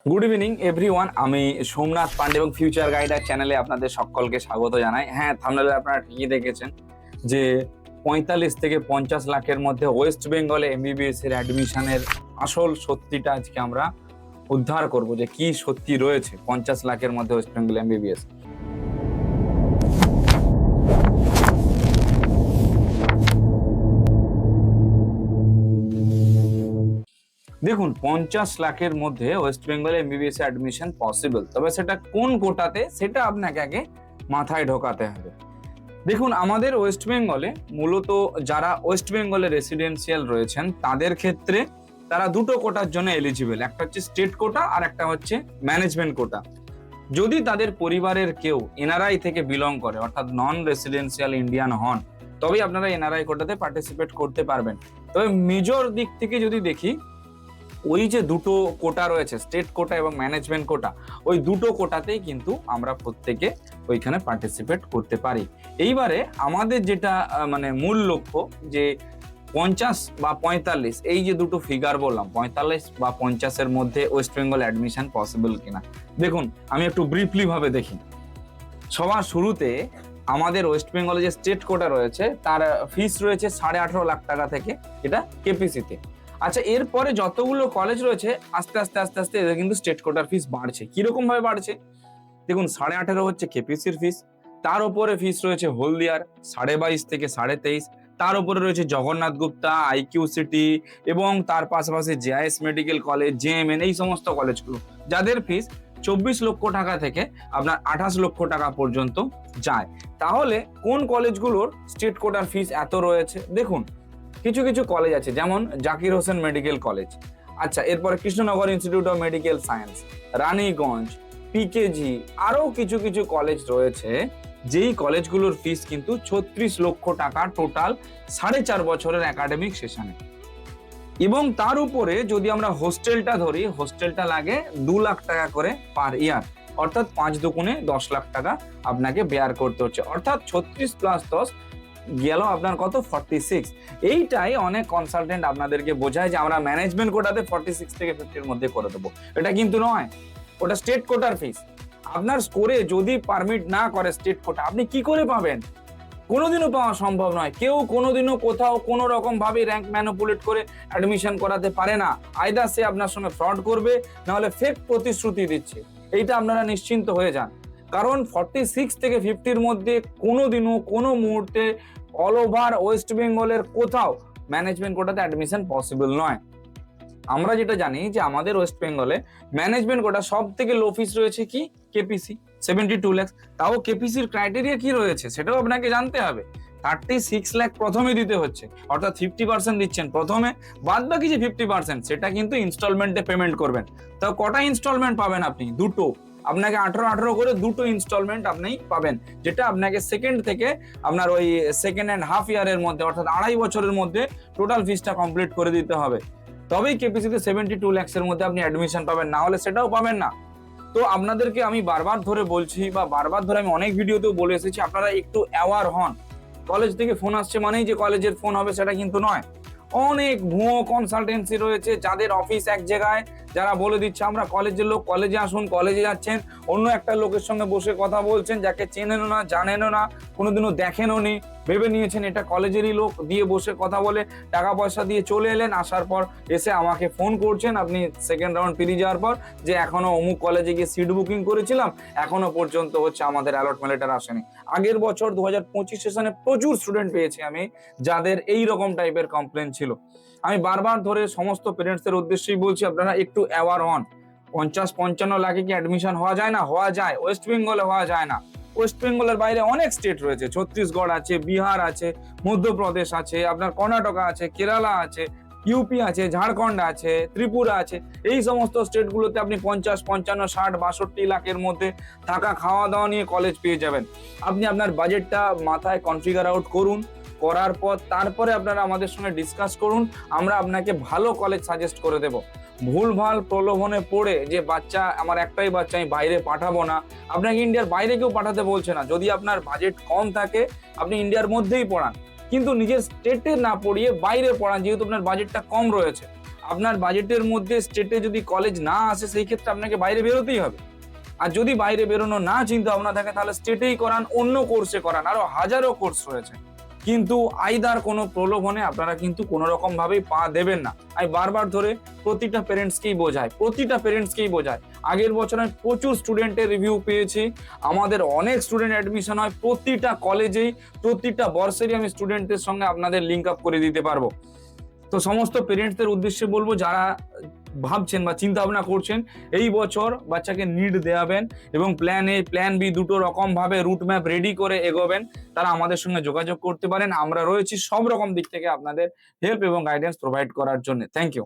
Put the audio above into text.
Good evening everyone. আমি সোমনাথ পান্ডে এবং future গাইডার চ্যানেলে আপনাদের সকলকে স্বাগত জানাই। হ্যাঁ, থাম্বনেলে আপনারা ঠিকই দেখেছেন যে 45 থেকে 50 লাখের মধ্যে ওয়েস্ট বেঙ্গলে এমবিবিএস এর অ্যাডমিশনের আসল সত্যিটা আজকে আমরা উদ্ধার করব, যে কি সত্যি রয়েছে 50 লাখের মধ্যে ওয়েস্ট বেঙ্গল এমবিবিএস। দেখুন, 50 লাখের মধ্যে ওয়েস্ট বেঙ্গলে এমবিবিএস এ অ্যাডমিশন পসিবল, তবে সেটা কোন কোটাতে সেটা আপনাকে আগে মাথায় ঢোকাতে হবে। দেখুন, আমাদের ওয়েস্ট বেঙ্গলে মূলত যারা ওয়েস্ট বেঙ্গলে রেসিডেন্সিয়াল রয়েছেন তাদের ক্ষেত্রে তারা দুটো কোটার জন্য এলিজিবল, একটা হচ্ছে স্টেট কোটা আর একটা হচ্ছে ম্যানেজমেন্ট কোটা। যদি তাদের পরিবারের কেউ এনআরআই থেকে বিলং করে, অর্থাৎ নন রেসিডেন্সিয়াল ইন্ডিয়ান হন, তবেই আপনারা এনআরআই কোটাতে পার্টিসিপেট করতে পারবেন। তবে মেজর দিক থেকে যদি দেখি, ওই যে দুটো কোটা রয়েছে, স্টেট কোটা এবং ম্যানেজমেন্ট কোটা, ওই দুটো কোটাতেই কিন্তু আমরা প্রত্যেকে ওইখানে পার্টিসিপেট করতে পারি। এইবারে আমাদের যেটা মানে মূল লক্ষ্য, যে 50 বা 45 এই যে দুটো ফিগার বললাম, 45 বা 50-এর মধ্যে ওয়েস্ট বেঙ্গল অ্যাডমিশন পসিবল কিনা। দেখুন, আমি একটু ব্রিফলি ভাবে দেখি। সবার শুরুতে আমাদের ওয়েস্ট বেঙ্গলে যে স্টেট কোটা রয়েছে তার ফিস রয়েছে 18.5 লাখ টাকা থেকে, এটা কেপিসিতে। আচ্ছা, এরপরে যতগুলো কলেজ রয়েছে আস্তে আস্তে আস্তে আস্তে এদের কিন্তু স্টেট কোটার ফিস বাড়ছে। কিরকম ভাবে বাড়ছে দেখুন, 18.5 হচ্ছে কেপিসির ফিস, তার উপরে ফিস রয়েছে হলদিয়ার 22.5 থেকে 23.5, তার উপরে রয়েছে জগন্নাথ গুপ্তা, আইকিউ সিটি এবং তার পাশাপাশি জেআইএস মেডিকেল কলেজ, জেএমএন, এই সমস্ত কলেজগুলো যাদের ফিস 24 লক্ষ টাকা থেকে আপনার 28 লক্ষ টাকা পর্যন্ত যায়। তাহলে কোন কলেজগুলোর স্টেট কোটার ফিস এত রয়েছে? দেখুন, কিছু কিছু কলেজ আছে, যেমন জাকির হোসেন মেডিকেল কলেজ, আচ্ছা, এরপরে Krishnanagar institute of medical science, Raniganj, PKG, আরো কিছু কিছু কলেজ রয়েছে যেই কলেজগুলোর ফিস কিন্তু 36 লক্ষ টাকা টোটাল 4.5 বছরের একাডেমিক সেশনে। এবং তার উপরে যদি আমরা হোস্টেলটা ধরি, হোস্টেলটা লাগে 2 লাখ টাকা করে পার ইয়ার, অর্থাৎ 5 দুগুণে 10 লাখ টাকা আপনাকে বেয়ার করতে হচ্ছে, অর্থাৎ 36 প্লাস 10 গেল আপনার কত, 46। এইটাই অনেক কনসালটেন্ট আপনাদেরকে বোঝায় যে আমরা ম্যানেজমেন্ট কোটাতে 46 থেকে 50-এর মধ্যে করে দেবো। এটা কিন্তু নয়, ওটা স্টেট কোটার ফিস। আপনার স্কোরে যদি পারমিট না করে স্টেট কোটা, আপনি কি করে পাবেন? কোনোদিনও পাওয়া সম্ভব নয়। কেউ কোনোদিনও কোথাও কোনো রকম ভাবে র্যাঙ্ক ম্যানিপুলেট করে অ্যাডমিশন করাতে পারে না। আইদার সে আপনার সঙ্গে ফ্রড করবে, নাহলে ফেক প্রতিশ্রুতি দিচ্ছে। এইটা আপনারা নিশ্চিন্ত হয়ে যান, কারণ 46 থেকে 50-এর মধ্যে কোনোদিনও কোনো মুহূর্তে অল ওভার ওয়েস্ট বেঙ্গলের কোথাও ম্যানেজমেন্ট কোটাতে অ্যাডমিশন পসিবল নয়। আমরা যেটা জানি যে আমাদের ওয়েস্ট বেঙ্গলে ম্যানেজমেন্ট কোটা সব থেকে লো ফিস রয়েছে কি, কেপিসি 72 লাখ। তাও কেপিসির ক্রাইটেরিয়া কি রয়েছে সেটাও আপনাকে জানতে হবে। 36 লাখ প্রথমে দিতে হচ্ছে, অর্থাৎ 50% দিচ্ছেন প্রথমে, বাদ বাকি যে 50% সেটা কিন্তু ইনস্টলমেন্টে পেমেন্ট করবেন। তো কটা ইনস্টলমেন্ট পাবেন আপনি? দুটো। আপনাকে 18 করে দুটো ইনস্টলমেন্ট আপনি পাবেন, যেটা আপনাকে সেকেন্ড থেকে আপনার ওই সেকেন্ড অ্যান্ড হাফ ইয়ারের মধ্যে, অর্থাৎ 2.5 বছরের মধ্যে টোটাল ফিসটা কমপ্লিট করে দিতে হবে। তবেই কেপিসিতে 72 লাখের মধ্যে আপনি অ্যাডমিশন পাবেন, না হলে সেটাও পাবেন না। তো আপনাদেরকে আমি বারবার ধরে বলছি, বা বারবার ধরে আমি অনেক ভিডিওতেও বলে এসেছি, আপনারা একটু অ্যাওয়ার হন। কলেজ থেকে ফোন আসছে মানেই যে কলেজের ফোন হবে সেটা কিন্তু নয়। অনেক ভুয়ো কনসালটেন্সি রয়েছে যাদের অফিস এক জায়গায়, যারা বলে দিচ্ছে আমরা কলেজের লোক, কলেজে আসুন, কলেজে যাচ্ছেন, অন্য একটা লোকের সঙ্গে বসে কথা বলছেন যাকে চেনেনও না, জানেনও না, কোনোদিনও দেখেনও নি, ভেবে নিয়েছেন এটা কলেজেরই লোক, দিয়ে বসে কথা বলে টাকা পয়সা দিয়ে চলে এলেন। আসার পর এসে আমাকে ফোন করছেন আপনি সেকেন্ড রাউন্ড পেরিয়ে যাওয়ার পর, যে এখনো অমুক কলেজে গিয়ে সিট বুকিং করেছিলাম, এখনো পর্যন্ত হচ্ছে আমাদের অ্যালটমেন্ট লেটার আসেনি। আগের বছর 2025 সেশনে প্রচুর স্টুডেন্ট পেয়েছি আমি যাদের এই রকম টাইপের কমপ্লেন ছিল। আমি বারবার ধরে সমস্ত পেরেন্টসদের উদ্দেশ্যেই বলছি, আপনারা একটু অ্যাওয়ার হন। 50-55 লাখে কি অ্যাডমিশন হওয়া যায় না? হওয়া যায়। ওয়েস্ট বেঙ্গলে হওয়া যায় না? ওয়েস্ট বেঙ্গলের বাইরে অনেক স্টেট রয়েছে, ছত্তিশগড় আছে, বিহার আছে, মধ্যপ্রদেশ আছে, আপনার কর্ণাটকা আছে, কেরালা আছে, ইউপি আছে, ঝাড়খণ্ড আছে, ত্রিপুরা আছে। এই সমস্ত স্টেটগুলোতে আপনি 50, 55, 60, 62 লাখের মধ্যে থাকা খাওয়া দাওয়া নিয়ে কলেজ পেয়ে যাবেন। আপনি আপনার বাজেটটা মাথায় কনফিগার আউট করুন, করার পর তারপরে আপনারা আমাদের সঙ্গে ডিসকাস করুন, আমরা আপনাকে ভালো কলেজ সাজেস্ট করে দেব। ভুলভাল প্রলোভনে পড়ে যে বাচ্চা, আমার একটাই বাচ্চা, আমি বাইরে পাঠাবো না, আপনাকে ইন্ডিয়ার বাইরে কেউ পাঠাতে বলছে না। যদি আপনার বাজেট কম থাকে আপনি ইন্ডিয়ার মধ্যেই পড়ান, কিন্তু নিজের স্টেটে না পড়িয়ে বাইরে পড়ান, যেহেতু আপনার বাজেটটা কম রয়েছে। আপনার বাজেটের মধ্যে স্টেটে যদি কলেজ না আসে সেই ক্ষেত্রে আপনাকে বাইরে বেরোতেই হবে। আর যদি বাইরে বেরোনো না চিন্তা ভাবনা থাকে তাহলে স্টেটেই করান, অন্য কোর্সে করান, আরো হাজারো কোর্স রয়েছে। কিন্তু আইদার কোনো প্রলোভনে আপনারা কিন্তু কোনো রকম ভাবেই পা দেবেন না। আমি বারবার ধরে প্রতিটা প্যারেন্টসকেই বোঝায়। আগের বছর আমি প্রচুর স্টুডেন্টের রিভিউ পেয়েছি, আমাদের অনেক স্টুডেন্ট অ্যাডমিশন হয় প্রতিটা কলেজেই, প্রতিটা বর্ষেরই আমি স্টুডেন্টের সঙ্গে আপনাদের লিঙ্ক আপ করে দিতে পারবো। তো সমস্ত পেরেন্টসদের উদ্দেশ্যে বলবো, যারা ভাবছেন বা চিন্তা ভাবনা করছেন এই বছর বাচ্চাকে নিট দেওয়াবেন এবং প্ল্যান এ প্ল্যান বি দুটো রকম ভাবে রুট ম্যাপ রেডি করে এগোবেন, তারা আমাদের সঙ্গে যোগাযোগ করতে পারেন। আমরা রয়েছি সব রকম দিক থেকে আপনাদের হেল্প এবং গাইডেন্স প্রোভাইড করার জন্য। Thank you.